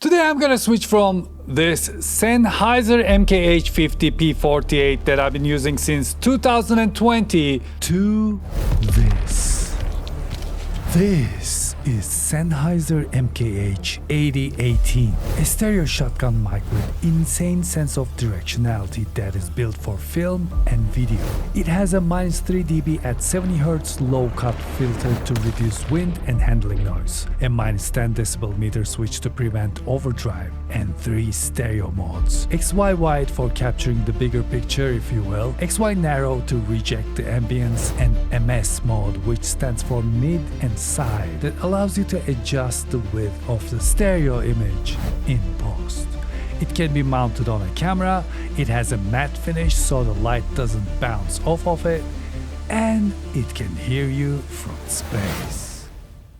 Today I'm gonna switch from this Sennheiser MKH 50P48 that I've been using since 2020 to this. This is Sennheiser MKH 8018, a stereo shotgun mic with insane sense of directionality that is built for film and video. It has a -3 dB at 70 Hz low-cut filter to reduce wind and handling noise, a -10 decibel meter switch to prevent overdrive, and 3 stereo modes. XY wide for capturing the bigger picture, if you will, XY narrow to reject the ambience, and MS mode, which stands for mid and side, that allows you to adjust the width of the stereo image in post. It can be mounted on a camera, it has a matte finish so the light doesn't bounce off of it, and it can hear you from space.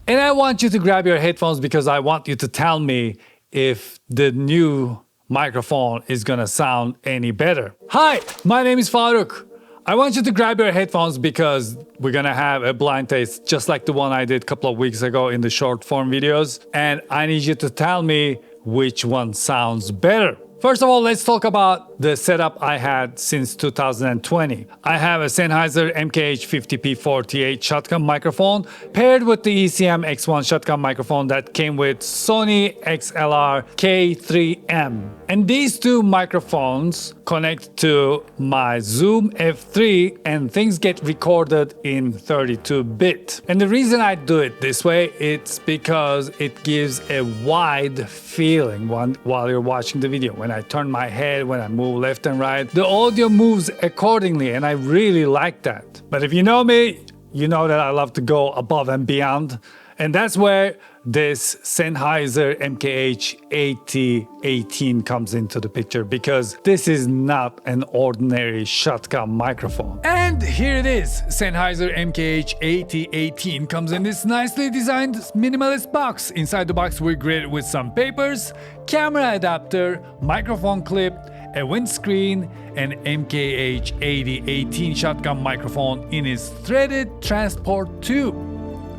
And I want you to grab your headphones because I want you to tell me if the new microphone is gonna sound any better. Hi, my name is Faruk. I want you to grab your headphones because we're gonna have a blind taste just like the one I did a couple of weeks ago in the short form videos, and I need you to tell me which one sounds better. First of all, let's talk about the setup I had since 2020. I have a Sennheiser MKH 50P48 shotgun microphone paired with the ECM-X1 shotgun microphone that came with Sony XLR K3M. And these two microphones connect to my Zoom F3 and things get recorded in 32-bit. And the reason I do it this way, it's because it gives a wide feeling while you're watching the video. When I turn my head, when I move left and right, the audio moves accordingly, and I really like that. But if you know me, you know that I love to go above and beyond, and that's where this Sennheiser MKH 8018 comes into the picture, because this is not an ordinary shotgun microphone. And here it is. Sennheiser MKH 8018 comes in this nicely designed minimalist box. Inside the box we're greeted with some papers, camera adapter, microphone clip, a windscreen, and MKH 8018 shotgun microphone in its threaded transport tube.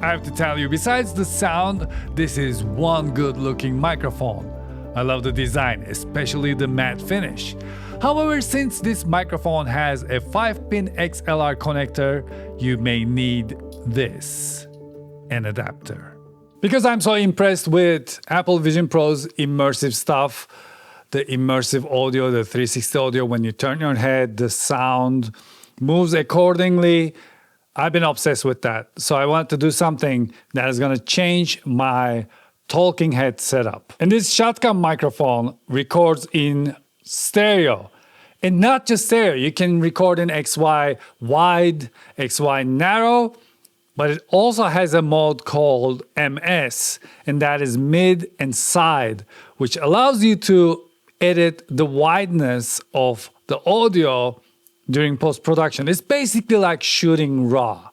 I have to tell you, besides the sound, this is one good-looking microphone. I love the design, especially the matte finish. However, since this microphone has a 5-pin XLR connector, you may need this, an adapter. Because I'm so impressed with Apple Vision Pro's immersive stuff, the immersive audio, the 360 audio, when you turn your head, the sound moves accordingly. I've been obsessed with that. So I want to do something that is going to change my talking head setup. And this shotgun microphone records in stereo. And not just stereo, you can record in XY wide, XY narrow, but it also has a mode called MS, and that is mid and side, which allows you to edit the wideness of the audio during post-production. It's basically like shooting raw.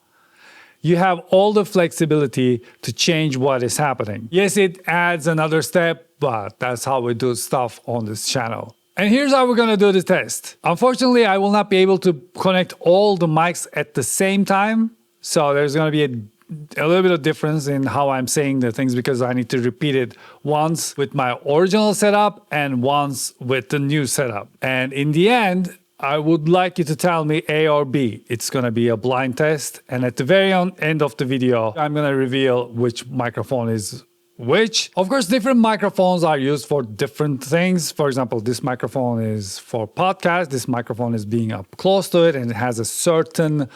You have all the flexibility to change what is happening. Yes, it adds another step, but that's how we do stuff on this channel. And here's how we're gonna do the test. Unfortunately, I will not be able to connect all the mics at the same time, so there's gonna be a little bit of difference in how I'm saying the things because I need to repeat it once with my original setup and once with the new setup. And in the end, I would like you to tell me A or B. It's gonna be a blind test, and at the very end of the video, I'm gonna reveal which microphone is which. Of course, different microphones are used for different things. For example, this microphone is for podcast, this microphone is being up close to it, and it has a certain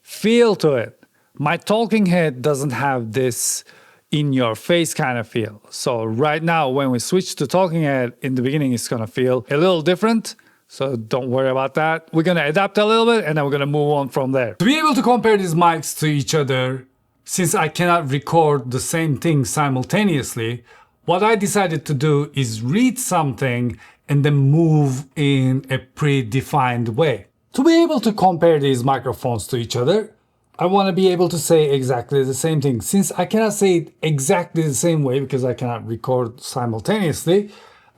feel to it. My talking head doesn't have this in-your-face kind of feel. So right now, when we switch to talking head, in the beginning, it's gonna feel a little different. So don't worry about that. We're gonna adapt a little bit and then we're gonna move on from there. To be able to compare these mics to each other, since I cannot record the same thing simultaneously, what I decided to do is read something and then move in a predefined way. To be able to compare these microphones to each other, I wanna be able to say exactly the same thing. Since I cannot say it exactly the same way because I cannot record simultaneously,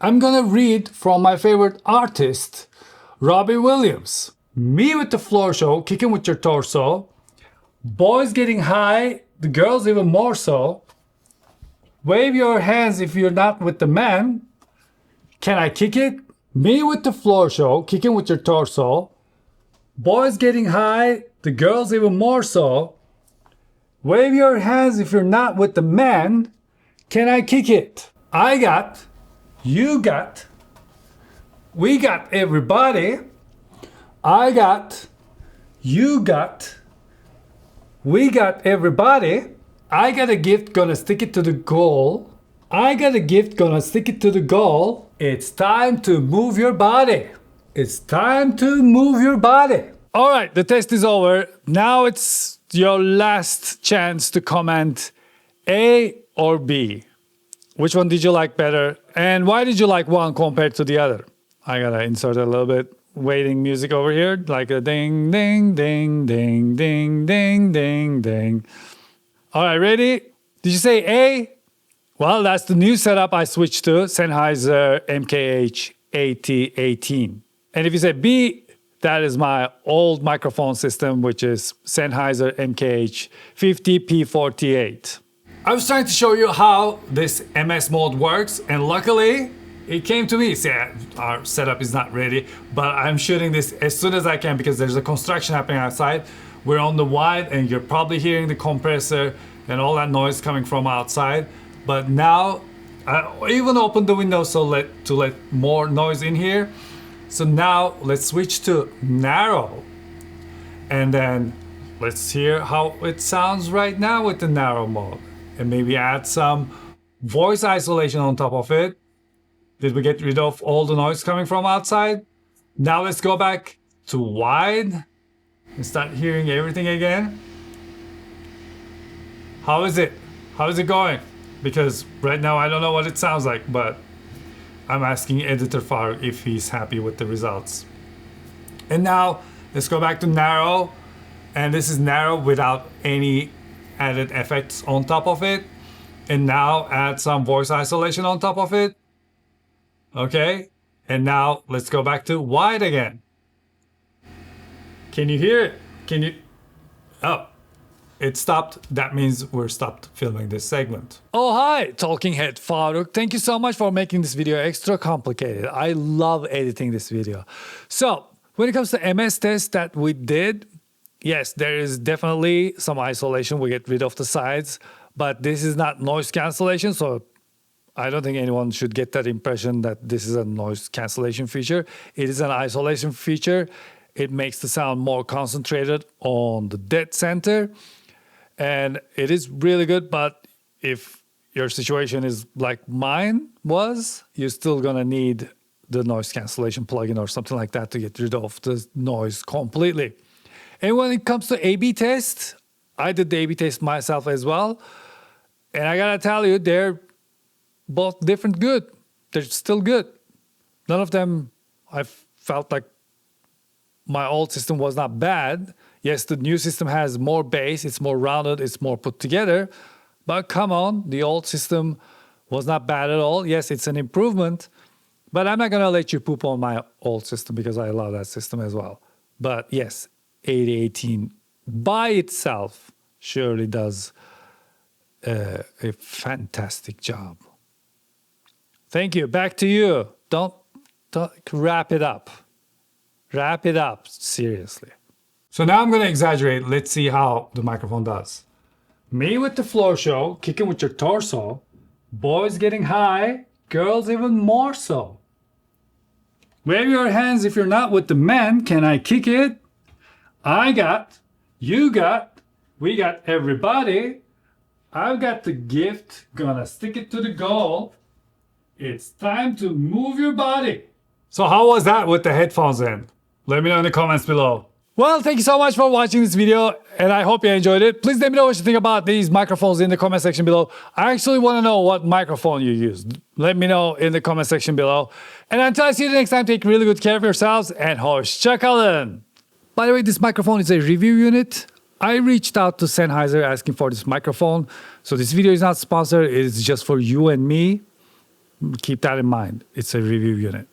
I'm gonna read from my favorite artist, Robbie Williams. Me with the floor show, kicking with your torso. Boys getting high, the girls even more so. Wave your hands if you're not with the man. Can I kick it? Me with the floor show, kicking with your torso. Boys getting high, the girls even more so. Wave your hands if you're not with the man. Can I kick it? I got, you got, we got everybody. I got, you got, we got everybody. I got a gift, gonna stick it to the goal. I got a gift, gonna stick it to the goal. It's time to move your body. It's time to move your body. All right, the test is over. Now it's your last chance to comment A or B. Which one did you like better? And why did you like one compared to the other? I gotta insert a little bit waiting music over here, like a ding, ding, ding, ding, ding, ding, ding, ding. All right, ready? Did you say A? Well, that's the new setup I switched to, Sennheiser MKH AT18. And if you say B, that is my old microphone system, which is Sennheiser MKH 50P48. I was trying to show you how this MS mode works, and luckily it came to me. See, our setup is not ready, but I'm shooting this as soon as I can because there's a construction happening outside. We're on the wide and you're probably hearing the compressor and all that noise coming from outside. But now I even opened the window to let more noise in here. So now let's switch to narrow, and then let's hear how it sounds right now with the narrow mode, and maybe add some voice isolation on top of it. Did we get rid of all the noise coming from outside? Now let's go back to wide and start hearing everything again. How is it? How is it going? Because right now I don't know what it sounds like, but I'm asking editor Faruk if he's happy with the results. And now let's go back to narrow, and this is narrow without any added effects on top of it. And now add some voice isolation on top of it. Okay, and now let's go back to wide again. Can you hear it? Can you? Oh, it stopped. That means we're stopped filming this segment. Oh, hi, Talking Head Faruk. Thank you so much for making this video extra complicated. I love editing this video. So when it comes to MS test that we did, yes, there is definitely some isolation. We get rid of the sides, but this is not noise cancellation. So I don't think anyone should get that impression that this is a noise cancellation feature. It is an isolation feature. It makes the sound more concentrated on the dead center. And it is really good, but if your situation is like mine was, you're still gonna need the noise cancellation plugin or something like that to get rid of the noise completely. And when it comes to A/B test, I did the A/B test myself as well. And I gotta tell you, they're both different good. They're still good. None of them, I felt like my old system was not bad. Yes, the new system has more bass, it's more rounded, it's more put together. But come on, the old system was not bad at all. Yes, it's an improvement. But I'm not gonna let you poop on my old system because I love that system as well. But yes, 8018 by itself surely does a fantastic job. Thank you. Back to you. Don't wrap it up. Wrap it up, seriously. So now I'm going to exaggerate. Let's see how the microphone does. Me with the floor show, kicking with your torso. Boys getting high, girls even more so. Wave your hands if you're not with the men. Can I kick it? I got, you got, we got everybody. I've got the gift, gonna stick it to the goal. It's time to move your body. So how was that with the headphones in? Let me know in the comments below. Well, thank you so much for watching this video, and I hope you enjoyed it. Please let me know what you think about these microphones in the comment section below. I actually want to know what microphone you use. Let me know in the comment section below. And until I see you next time, take really good care of yourselves, and hoşça kalın. By the way, this microphone is a review unit. I reached out to Sennheiser asking for this microphone. So this video is not sponsored, it's just for you and me. Keep that in mind. It's a review unit.